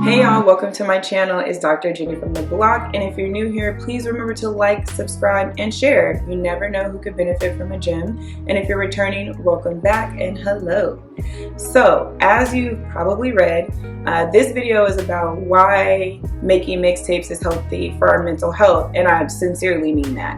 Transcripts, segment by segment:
Hey y'all, welcome to my channel. It's Dr. Jenny from the block, and if you're new here, please remember to like, subscribe, and share. You never know who could benefit from a gem, and if you're returning, welcome back and hello. So, as you've probably read, this video is about why making mixtapes is healthy for our mental health, and I sincerely mean that.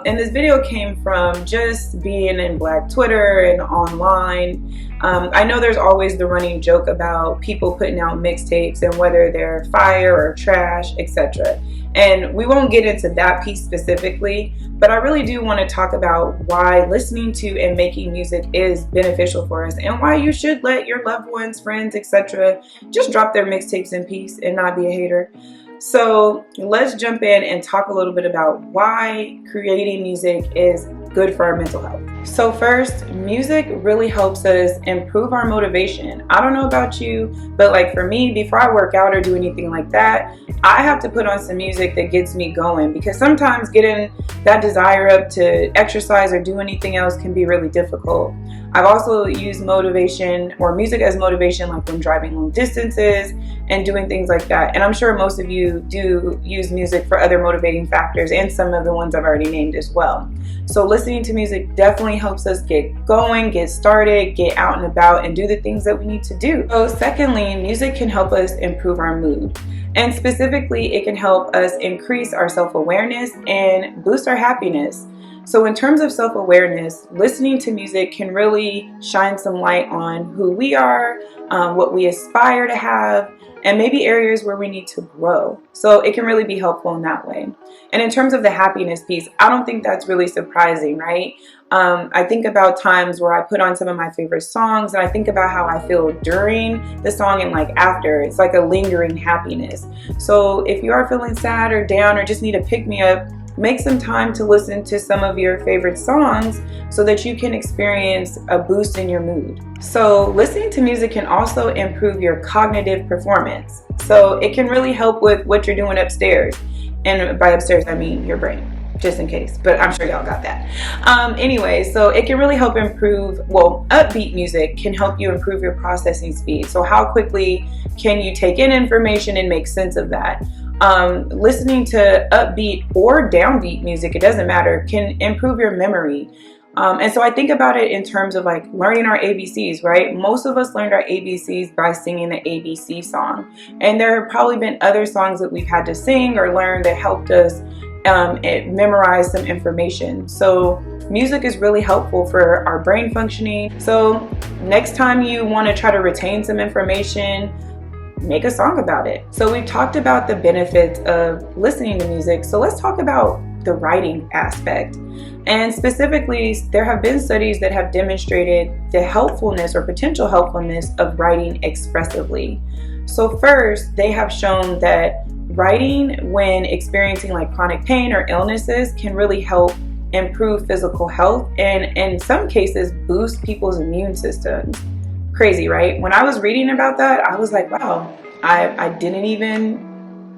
And this video came from just being in Black Twitter and online. I know there's always the running joke about people putting out mixtapes and whether they're fire or trash, etc. And we won't get into that piece specifically, but I really do want to talk about why listening to and making music is beneficial for us and why you should let your loved ones, friends, etc. just drop their mixtapes in peace and not be a hater. So let's jump in and talk a little bit about why creating music is good for our mental health. So first, music really helps us improve our motivation. I don't know about you, but like for me, before I work out or do anything like that, I have to put on some music that gets me going, because sometimes getting that desire up to exercise or do anything else can be really difficult. I've also used motivation or music as motivation, like when driving long distances and doing things like that. And I'm sure most of you do use music for other motivating factors, and some of the ones I've already named as well. So listening to music definitely helps us get going, get started, get out and about, and do the things that we need to do. So secondly, music can help us improve our mood. And specifically, it can help us increase our self-awareness and boost our happiness. So in terms of self-awareness, listening to music can really shine some light on who we are, what we aspire to have, and maybe areas where we need to grow. So it can really be helpful in that way. And in terms of the happiness piece, I don't think that's really surprising, right? I think about times where I put on some of my favorite songs and I think about how I feel during the song and like after. It's like a lingering happiness. So if you are feeling sad or down or just need a pick-me-up, make some time to listen to some of your favorite songs so that you can experience a boost in your mood. So listening to music can also improve your cognitive performance. So it can really help with what you're doing upstairs. And by upstairs, I mean your brain, just in case, but I'm sure y'all got that. Anyway, so it can really help improve, upbeat music can help you improve your processing speed. So how quickly can you take in information and make sense of that? Listening to upbeat or downbeat music, it doesn't matter, can improve your memory. And so I think about it in terms of like learning our ABCs, right? Most of us learned our ABCs by singing the ABC song. And there have probably been other songs that we've had to sing or learn that helped us memorize some information. So music is really helpful for our brain functioning. So next time you want to try to retain some information, make a song about it. So we've talked about the benefits of listening to music. So let's talk about the writing aspect. And specifically, there have been studies that have demonstrated the helpfulness or potential helpfulness of writing expressively. So first, they have shown that writing when experiencing like chronic pain or illnesses can really help improve physical health and in some cases boost people's immune systems. Crazy, right? When I was reading about that, I was like, wow, I didn't even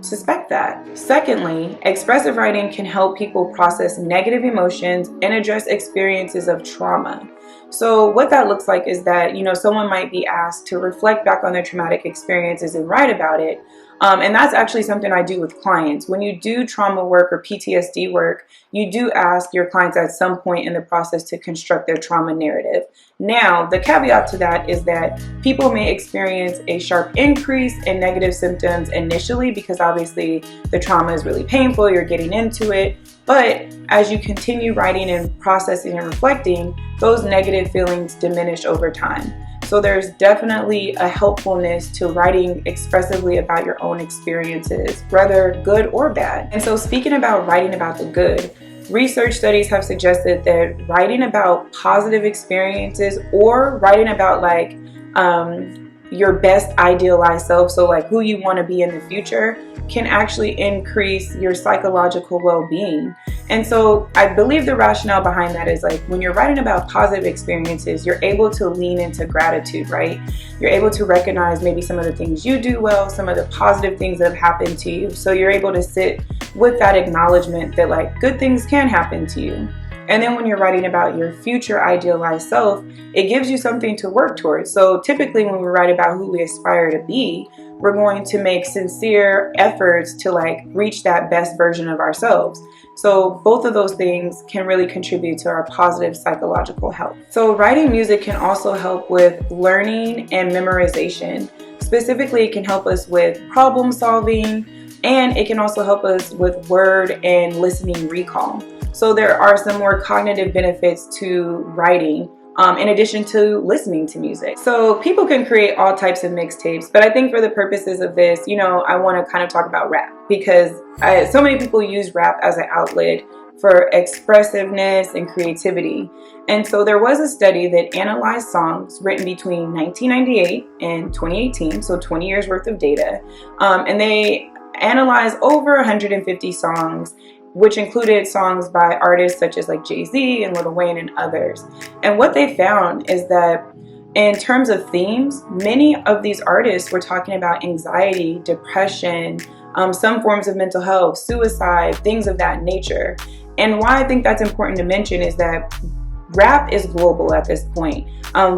suspect that. Secondly, expressive writing can help people process negative emotions and address experiences of trauma. So what that looks like is that, someone might be asked to reflect back on their traumatic experiences and write about it. And that's actually something I do with clients. When you do trauma work or PTSD work, you do ask your clients at some point in the process to construct their trauma narrative. Now, the caveat to that is that people may experience a sharp increase in negative symptoms initially because obviously the trauma is really painful, you're getting into it. But as you continue writing and processing and reflecting, those negative feelings diminish over time. So there's definitely a helpfulness to writing expressively about your own experiences, whether good or bad. And so speaking about writing about the good, research studies have suggested that writing about positive experiences or writing about like your best idealized self, so like who you want to be in the future, can actually increase your psychological well-being. And so I believe the rationale behind that is like when you're writing about positive experiences, you're able to lean into gratitude, right? You're able to recognize maybe some of the things you do well, some of the positive things that have happened to you. So you're able to sit with that acknowledgement that like good things can happen to you. And then when you're writing about your future idealized self, it gives you something to work towards. So typically when we write about who we aspire to be, we're going to make sincere efforts to like reach that best version of ourselves. So both of those things can really contribute to our positive psychological health. So writing music can also help with learning and memorization. Specifically, it can help us with problem solving, and it can also help us with word and listening recall. So there are some more cognitive benefits to writing, in addition to listening to music. So people can create all types of mixtapes, but I think for the purposes of this, I want to kind of talk about rap, because so many people use rap as an outlet for expressiveness and creativity. And so there was a study that analyzed songs written between 1998 and 2018, so 20 years worth of data, and they analyzed over 150 songs, which included songs by artists such as like Jay-Z and Lil Wayne and others. And what they found is that in terms of themes, many of these artists were talking about anxiety, depression, some forms of mental health, suicide, things of that nature. And why I think that's important to mention is that rap is global at this point.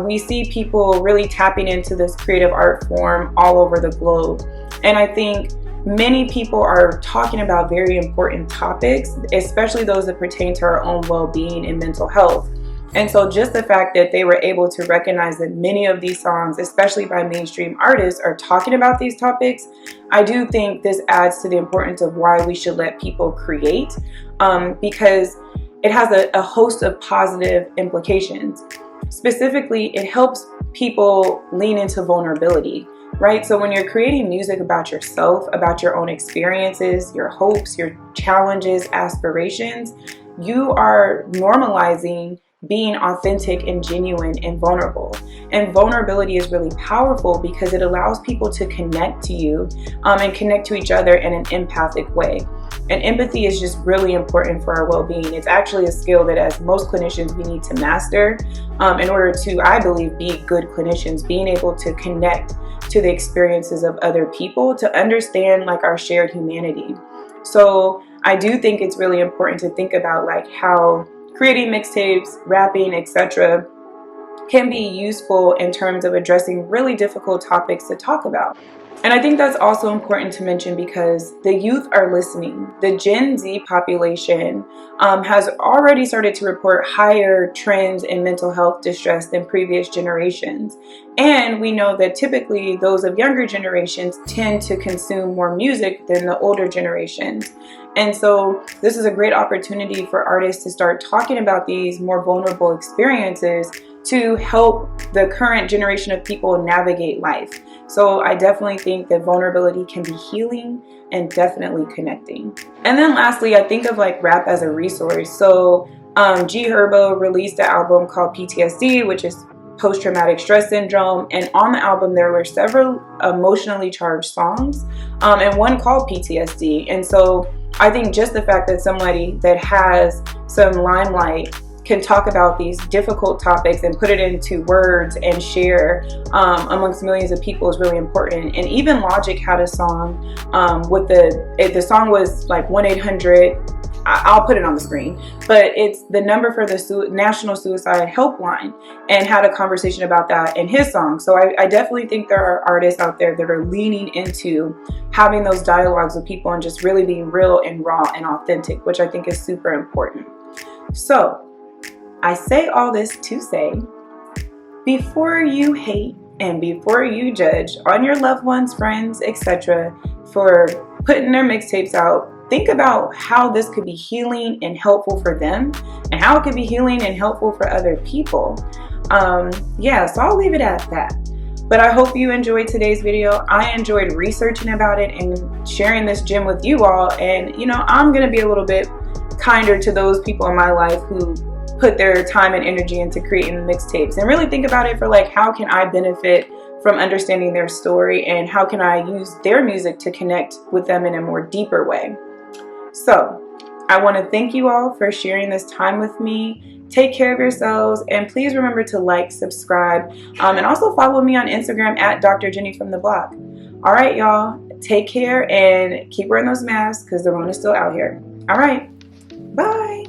We see people really tapping into this creative art form all over the globe. And I think many people are talking about very important topics, especially those that pertain to our own well-being and mental health. And so just the fact that they were able to recognize that many of these songs, especially by mainstream artists, are talking about these topics, I do think this adds to the importance of why we should let people create, because it has a host of positive implications. Specifically, it helps people lean into vulnerability. Right? So when you're creating music about yourself, about your own experiences, your hopes, your challenges, aspirations, you are normalizing being authentic and genuine and vulnerable. And vulnerability is really powerful because it allows people to connect to you and connect to each other in an empathic way. And empathy is just really important for our well-being. It's actually a skill that, as most clinicians, we need to master in order to, I believe, be good clinicians, being able to connect to the experiences of other people, to understand like our shared humanity. So I do think it's really important to think about like how creating mixtapes, rapping, etc. can be useful in terms of addressing really difficult topics to talk about. And I think that's also important to mention because the youth are listening. The Gen Z population has already started to report higher trends in mental health distress than previous generations. And we know that typically those of younger generations tend to consume more music than the older generations. And so this is a great opportunity for artists to start talking about these more vulnerable experiences to help the current generation of people navigate life. So I definitely think that vulnerability can be healing and definitely connecting. And then lastly, I think of like rap as a resource. So G Herbo released an album called PTSD, which is post-traumatic stress syndrome, and on the album there were several emotionally charged songs, and one called PTSD. And so I think just the fact that somebody that has some limelight can talk about these difficult topics and put it into words and share amongst millions of people is really important. And even Logic had a song with the song was like 1-800, I'll put it on the screen, but it's the number for the National Suicide Helpline, and had a conversation about that in his song. So I definitely think there are artists out there that are leaning into having those dialogues with people and just really being real and raw and authentic, which I think is super important. So I say all this to say, before you hate and before you judge on your loved ones, friends, etc. for putting their mixtapes out, think about how this could be healing and helpful for them, and how it could be healing and helpful for other people. So I'll leave it at that. But I hope you enjoyed today's video. I enjoyed researching about it and sharing this gem with you all. And I'm gonna be a little bit kinder to those people in my life who put their time and energy into creating mixtapes, and really think about it for like, how can I benefit from understanding their story, and how can I use their music to connect with them in a more deeper way. So I want to thank you all for sharing this time with me. Take care of yourselves, and please remember to like, subscribe, and also follow me on Instagram at Dr. Jenny from the Block. All right, y'all, take care and keep wearing those masks because the Rona's still out here. All right, bye.